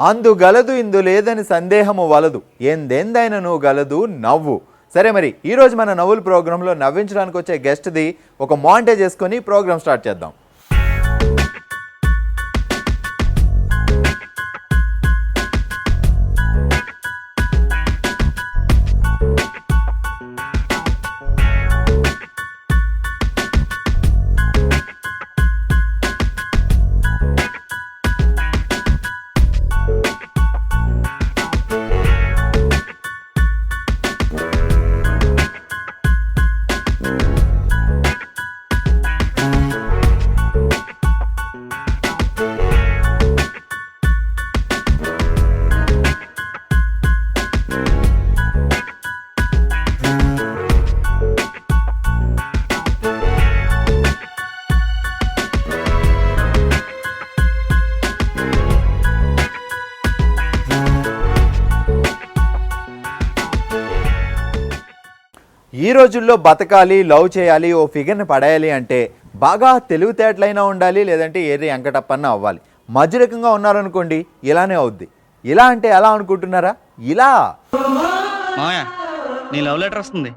అందు గలదు ఇందు లేదని సందేహము వలదు ఎందెందైనను గలదు నవ్వు. సరే, మరి ఈరోజు మన నవ్వుల ప్రోగ్రాంలో నవ్వించడానికి వచ్చే గెస్ట్ది ఒక మాంటేజ్ చేసుకొని ప్రోగ్రామ్ స్టార్ట్ చేద్దాం. ఈ రోజుల్లో బతకాలి, లవ్ చేయాలి, ఓ ఫిగర్ని పడేయాలి అంటే బాగా తెలివితేటలైనా ఉండాలి, లేదంటే ఏరి వెంకటప్పన్న అవ్వాలి. మధ్యరకంగా ఉన్నారనుకోండి, ఇలానే అవుద్ది. ఇలా అంటే ఎలా అనుకుంటున్నారా? ఇలా నీ లవ్ లెటర్ వస్తుంది.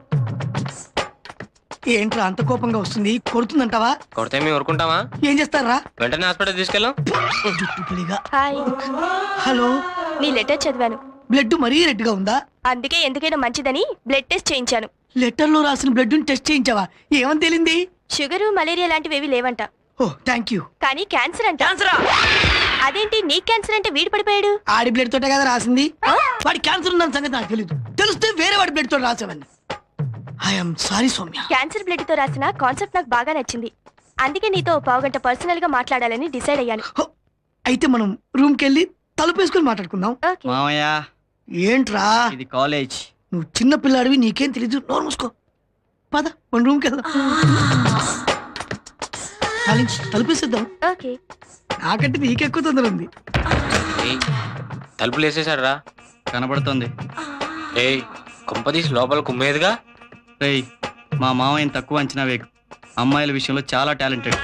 ఏంట్రా అంత కోపంగా వస్తుంది? కొడుతుందంటావా? కొడితే మేము ఊరుకుంటావా? ఏం చేస్తారా? వెంటనే హాస్పిటల్ తీసుకెళ్ళాం. Hi, hello. నీ లెటర్ చదివాను. బ్లడ్ మరీ రెడ్ గా ఉందా? అందుకే ఎందుకైనా మంచిదని బ్లడ్ టెస్ట్ చేయించాను. లెటర్ లో రాసిన బ్లడ్ టెస్ట్ చేయించావా? ఏమని తేలింది? షుగరు, మలేరియా లాంటివి లేవంట. ఓ థ్యాంక్ యూ. కానీ క్యాన్సర్ అంట. అదేంటి నీ క్యాన్సర్ అంటే వీడు పడిపోయాడు? ఆడి బ్లడ్ తోటే కదా రాసింది. వాడి క్యాన్సర్ ఉన్న సంగతి నాకు తెలియదు. తెలిస్తే వేరే వాడి బ్లడ్ తోటి రాసేవాడిని. I'm sorry Soumya. Cancer blood తో రాసిన కాన్సెప్ట్ నాకు బాగా నచ్చింది. అందుకే నీతో పావుగంట పర్సనల్ గా మాట్లాడాలని డిసైడ్ అయ్యాను. అయితే మనం రూమ్ కెళ్ళి తలుపేసుకొని మాట్లాడుకుందాం. ఓకే. మామయ్య, ఏంట్రా ఇది కాలేజ్. నువ్వు చిన్న పిల్లాడివి, నీకేం తెలీదు. నోరు మూసుకో. పద మన రూమ్ కి వెళ్దాం. తలుపేసేద్దాం. ఓకే. నాకంటే నీకెక్కువ తొందర ఉంది. తలుపులు వేసేసాడు రా. కనబడుతోంది. ఏయ్, కుంపదీసి లోపల కుమ్మేదిగా. రేయ్, మా మామయ్యని తక్కువ అంచనా వేకు. అమ్మాయిల విషయంలో చాలా టాలెంటెడ్.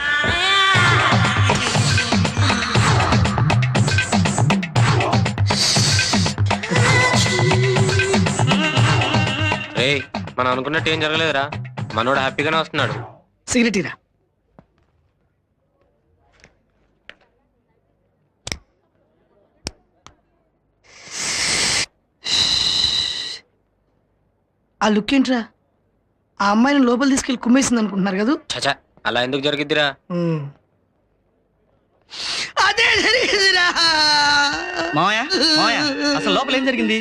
ఏయ్, మనం అనుకున్నట్టు ఏం జరగలేదురా. మనోడు హ్యాపీగానే వస్తున్నాడు. సిగరెట్ ఇరా. ఆ లుక్ ఏంట్రా? ఆ అమ్మాయిని లోపల తీసుకెళ్లి కుమ్మేసింది అనుకుంటున్నారు కదా? చచా, అలా ఎందుకు జరిగిద్దిరా? అదే జరిగిందిరా. మామయ్య, మామయ్య, అసలు లోపల ఏం జరిగింది?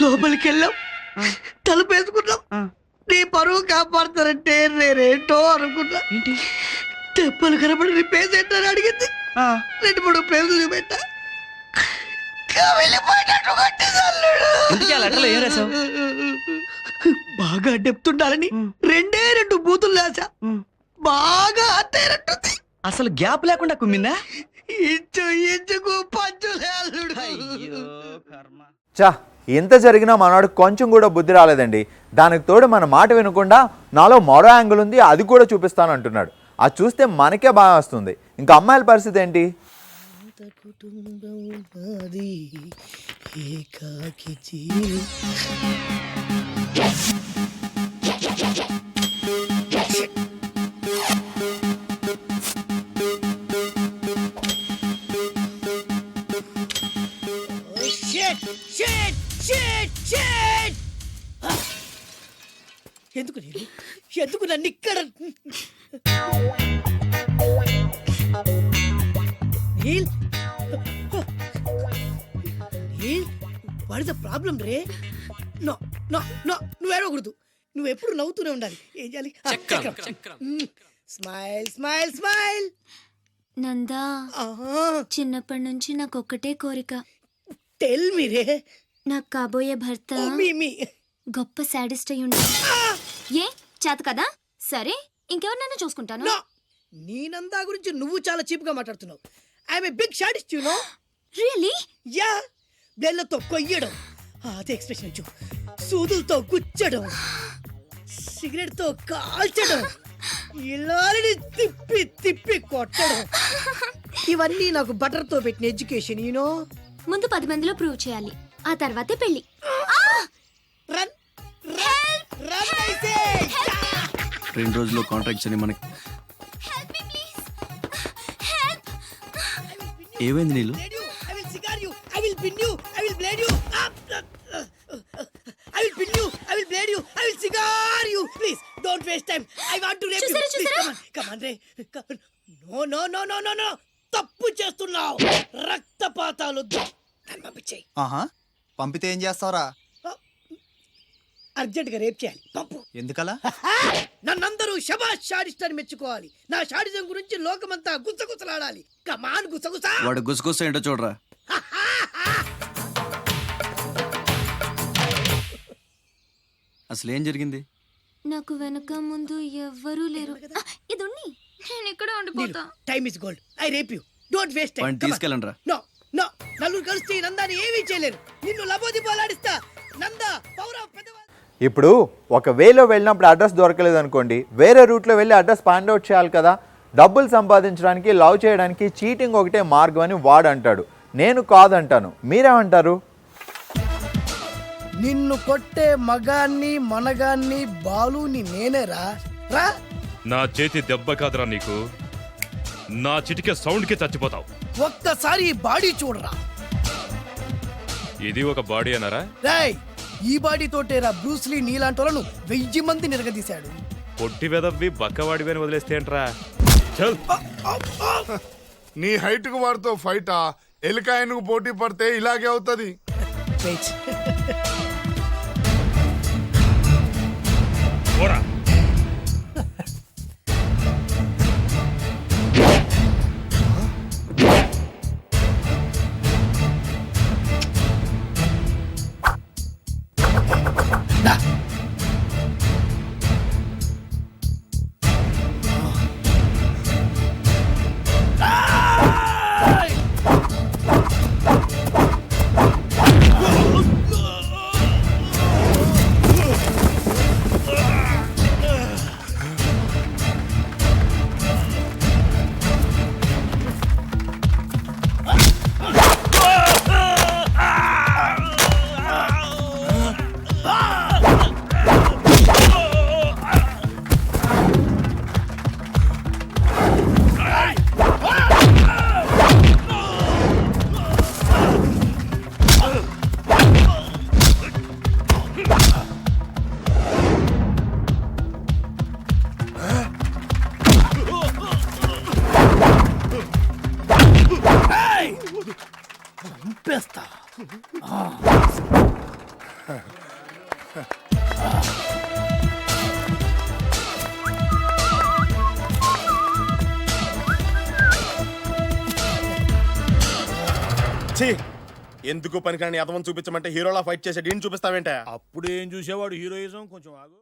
లోపలికి వెళ్ళాం, తలుపేసుకున్నాం. నీ పరువు కాపాడుతారంటే నేనేంటో అనుకున్నా. ఏంటి? దెబ్బలు కనపడి పేషెంట్ అని అడిగింది. 2-3 ప్లేసులు చూపెట్టా. లెటర్లో ఏం రాసావు? బాగా డెప్తుండాలని 2 బూతులు రాసా. బాగా అత్తేరట్టుంది. అసలు గ్యాప్ లేకుండా కుమ్మిందా? ఇంచుకు పంచులే అల్లుడు. చా, ఇంత జరిగినా మనవాడు కొంచెం కూడా బుద్ధి రాలేదండి. దానికి తోడు మన మాట వినకుండా నాలో మరో యాంగిల్ ఉంది, అది కూడా చూపిస్తాను అంటున్నాడు. అది చూస్తే మనకే బాగా వస్తుంది. ఇంకా అమ్మాయిల పరిస్థితి ఏంటి? ఎందుకు నన్ను ఇక్కడ? వాట్ ఇస్ ద ప్రాబ్లం రే? నో నో నో, నువ్వు ఏడవకూడదు. నువ్వు ఎప్పుడు నవ్వుతూనే ఉండాలి. ఏం చేయాలి? Smile smile smile. నందా, చిన్నప్పటి నుంచి నాకు ఒక్కటే కోరిక. టెల్ మీ రే. నాకు కాబోయే భర్త గొప్ప సాడిస్ట్ అయి ఉండాలి. ఏ చేత కదా? సరే, ఇంకెవరినైనా చూసుకుంటాను. నీ నందా గురించి నువ్వు చాలా చీప్ గా మాట్లాడుతున్నావు. I'm a big sadist, you know. Really? Yeah. బ్లేడ్లతో కొయ్యడం, అదే ఎక్స్ప్రెషన్ ఇచ్చు. సూదులతో గుచ్చడం, సిగరెట్ తో కాల్చడం, ఇలాని తిప్పి తిప్పి కొట్టడం. ఇవన్నీ నాకు బటర్ తో పెట్టిన ఎడ్యుకేషన్ యూనో. ముందు 10 మందిలో ప్రూవ్ చేయాలి, ఆ తర్వాతే పెళ్లి. Run run ఐసే. 2 రోజుల్లో కాంట్రాక్ట్స్ అని మనకి ఏమైంది నీళ్ళు? I will cigar you. I will pin you. I will blade you. I will pin you. I will blade you. I will cigar you. Please don't waste time. I want to rape you. చూసారా, Please చూసారా? come on, ray. No. తప్పు చేస్తున్నావు. రక్తపాతాలొద్దు. నన్ను పంపించేయి. ఆహా పంపితే ఏం చేస్తావురా? Urgent గా రేప్ చేయాలి. పంపు. ఎందుకలా? నన్నందరూ శబాష్ షాడిస్ట్ అని మెచ్చుకోవాలి. నా షాడిజం గురించి లోకమంతా గుసగుసలాడాలి. కమాన్ గుసగుస. వాడు గుసగుస ఏంటో చూడరా. అసలు ఏం జరిగింది? నాకు వెనక ముందు ఎవ్వరూ లేరు. ఇది ఉన్ని, నేను ఇక్కడ ఉండిపోతా. Time is gold. I rape you. Don't waste time. వాడిని తీసుకెళ్ళండి రా. నో నలుగురు కలిసి ఈ నందాన్ని ఏమీ చేయలేరు. నిన్ను లబోదిబోలాడిస్తా. నందా పౌర పెద్దవా. ఇప్పుడు ఒక వేలో వెళ్ళినప్పుడు అడ్రస్ దొరకలేదు అనుకోండి, వేరే రూట్లో వెళ్ళి అడ్రస్ ఫైండ్ అవుట్ చేయాలి కదా. డబ్బులు సంపాదించడానికి, లవ్ చేయడానికి చీటింగ్ ఒకటే మార్గం అని వాడు అంటాడు. నేను కాదంటాను. మీరేమంటారు? నిన్ను కొట్టే మగాన్ని మనగాన్ని బాలుని నేనేరా. రా. నా చేతి దెబ్బ కాదురా నీకు, నా చిటికే సౌండ్కి చచ్చిపోతావు. ఒక్కసారి ఈ బాడీ చూడరా. ఇది ఒక బాడీ అన్నారా? రేయ్, ఈ బాడీ తోటేరా బ్రూస్లీ నీలాంటి వాళ్ళను 1000 మంది నిరగదీశాడు. పొట్టి వెదవ్వి బక్కవాడివి అని వదిలేస్తే ఏంట్రా? చల్. నీ హైట్ కు వాడితో ఫైటా? ఎలికాయనకు పోటీ పడితే ఇలాగే అవుతుంది. వెయిట్. పోరా. చంపేస్తా. ఎందుకు పనికిరాని అదవం చూపించమంటే హీరోలా ఫైట్ చేసే డీన్ చూపిస్తావేంట? అప్పుడు ఏం చూసేవాడు హీరోయిజం కొంచెం ఆగు.